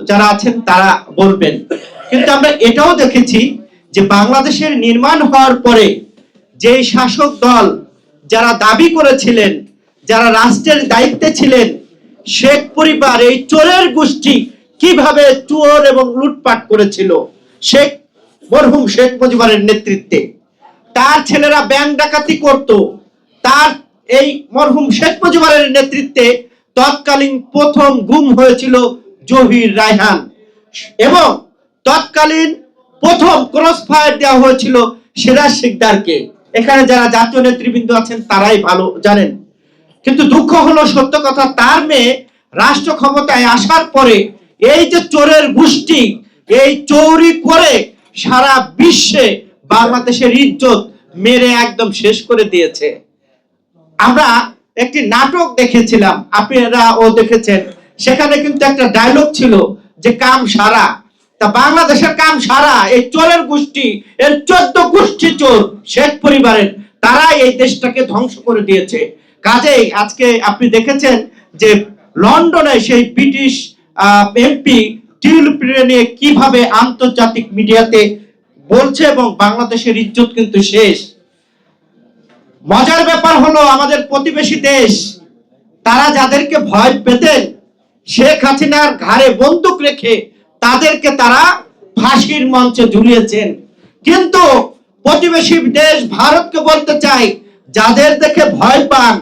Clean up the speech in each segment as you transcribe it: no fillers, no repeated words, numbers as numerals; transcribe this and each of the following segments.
যারা আছেন তারা বলবেন। কিন্তু আমরা এটাও দেখেছি যে বাংলাদেশের নির্মাণ হওয়ার পরে যে শাসক দল যারা দাবি করেছিলেন, যারা রাষ্ট্রের দায়িত্বে ছিলেন, শেখ পরিবার এই চোরের গোষ্ঠী কিভাবে চোর এবং লুটপাট করেছিল মরহুম শেখ মুজিবের নেতৃত্বে। তার ছেলেরা ব্যাংক ডাকাতি করত। তার এই মরহুম শেখ মুজিবের নেতৃত্বে তৎকালীন প্রথম গুম হয়েছিল জহির রায়হান এবং তৎকালীন প্রথম ক্রস ফায়ার দেওয়া হয়েছিল সিরাজ শিকদারকে। এখানে যারা জাতীয় নেতৃবৃন্দ আছেন তারাই ভালো জানেন। কিন্তু দুঃখ হলো, সত্য কথা, তার মেয়ে রাষ্ট্র ক্ষমতায় আসার পরে এই যে চোরের গোষ্ঠী এই চৌরি করে সারা বিশ্বে বাংলাদেশের ইজ্জত মেরে একদম শেষ করে দিয়েছে। আমরা একটি নাটক দেখেছিলাম, আপনারাও দেখেছেন। সেখানে কিন্তু একটা ডায়লগ ছিল যে কাম সারা। তা বাংলাদেশের কাম সারা এই চোরের গোষ্ঠী, এর 14 গোষ্ঠী চোর শেখ পরিবারের, তারাই এই দেশটাকে ধ্বংস করে দিয়েছে। কাজেই আজকে আপনি দেখেছেন যে লন্ডনে সেই ব্রিটিশ এমপি টিউলিপকে নিয়ে কিভাবে আন্তর্জাতিক মিডিয়াতে বলছে এবং বাংলাদেশের ইজ্জত কিন্তু শেষ। মজার ব্যাপার হলো, আমাদের প্রতিবেশী দেশ তারা যাদেরকে ভয় পেতেন শেখ হাসিনার ঘাড়ে বন্দুক রেখে তাদেরকে তারা ফাঁসির মঞ্চে ঝুলিয়েছেন। কিন্তু প্রতিবেশী দেশ ভারতকে বলতে চাই, যাদের দেখে ভয় পান,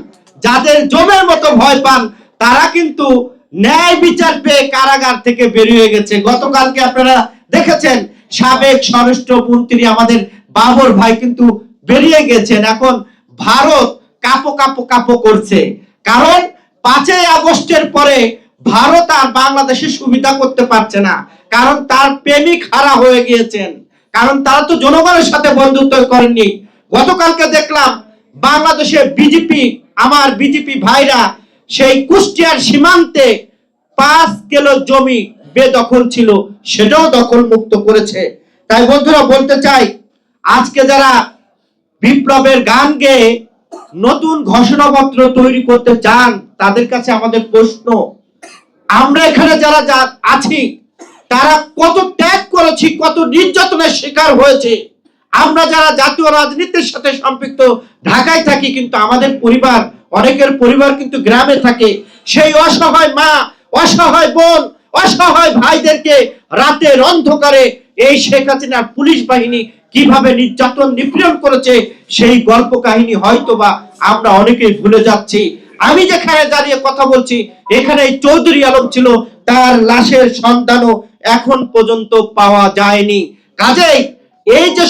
যাদের জমের মতো ভয় পান, তারা কিন্তু ন্যায় বিচার পেয়ে কারাগার থেকে বেরিয়ে গেছে। গতকালকে আপনারা দেখেছেন সাবেক স্বরাষ্ট্রমন্ত্রী আমাদের বাবর ভাই কিন্তু বেরিয়ে গেছেন। এখন ভারত কাপো কাপো কাপো করছে, কারণ 5ই আগস্টের পরে ভারত আর বাংলাদেশের সুবিধা করতে পারছে না, কারণ তার প্রেমিক হারা হয়ে গিয়েছেন, কারণ তারা তো জনগণের সাথে বন্ধুত্ব করেননি। গতকালকে দেখলাম বাংলাদেশের বিজেপি, আমার বিজেপি ভাইরা সেই কুষ্টিয়ার সীমান্তে 5 কিলো জমি বেদখল ছিল, সেটাও দখল মুক্ত করেছে। তাই বন্ধুরা বলতে চাই, আজকে যারা বিপ্লবের গান গেয়ে নতুন ঘোষণাপত্র তৈরি করতে চান, তাদের কাছে আমাদের প্রশ্ন, আমরা এখানে যারা আছি তারা কত ত্যাগ করেছি, কত নির্যাতনের শিকার হয়েছে। আমরা যারা জাতীয় রাজনীতির সাথে সম্পৃক্ত ঢাকায় থাকি, কিন্তু আমাদের পরিবার, অনেকের পরিবার কিন্তু গ্রামে থাকে। সেই অসহায় মা, অসহায় বোন, অসহায় ভাইদেরকে রাতের অন্ধকারে এই শেখ হাসিনার পুলিশ বাহিনী কিভাবে নির্যাতন নিপীড়ন করেছে, সেই গল্প কাহিনী হয়তোবা আমরা অনেকেই ভুলে যাচ্ছি। আমি যেখানে দাঁড়িয়ে কথা বলছি, এখানে চৌধুরী আলম ছিল, তার লাশের সন্ধানও এখন পর্যন্ত পাওয়া যায়নি। কাজেই এই যে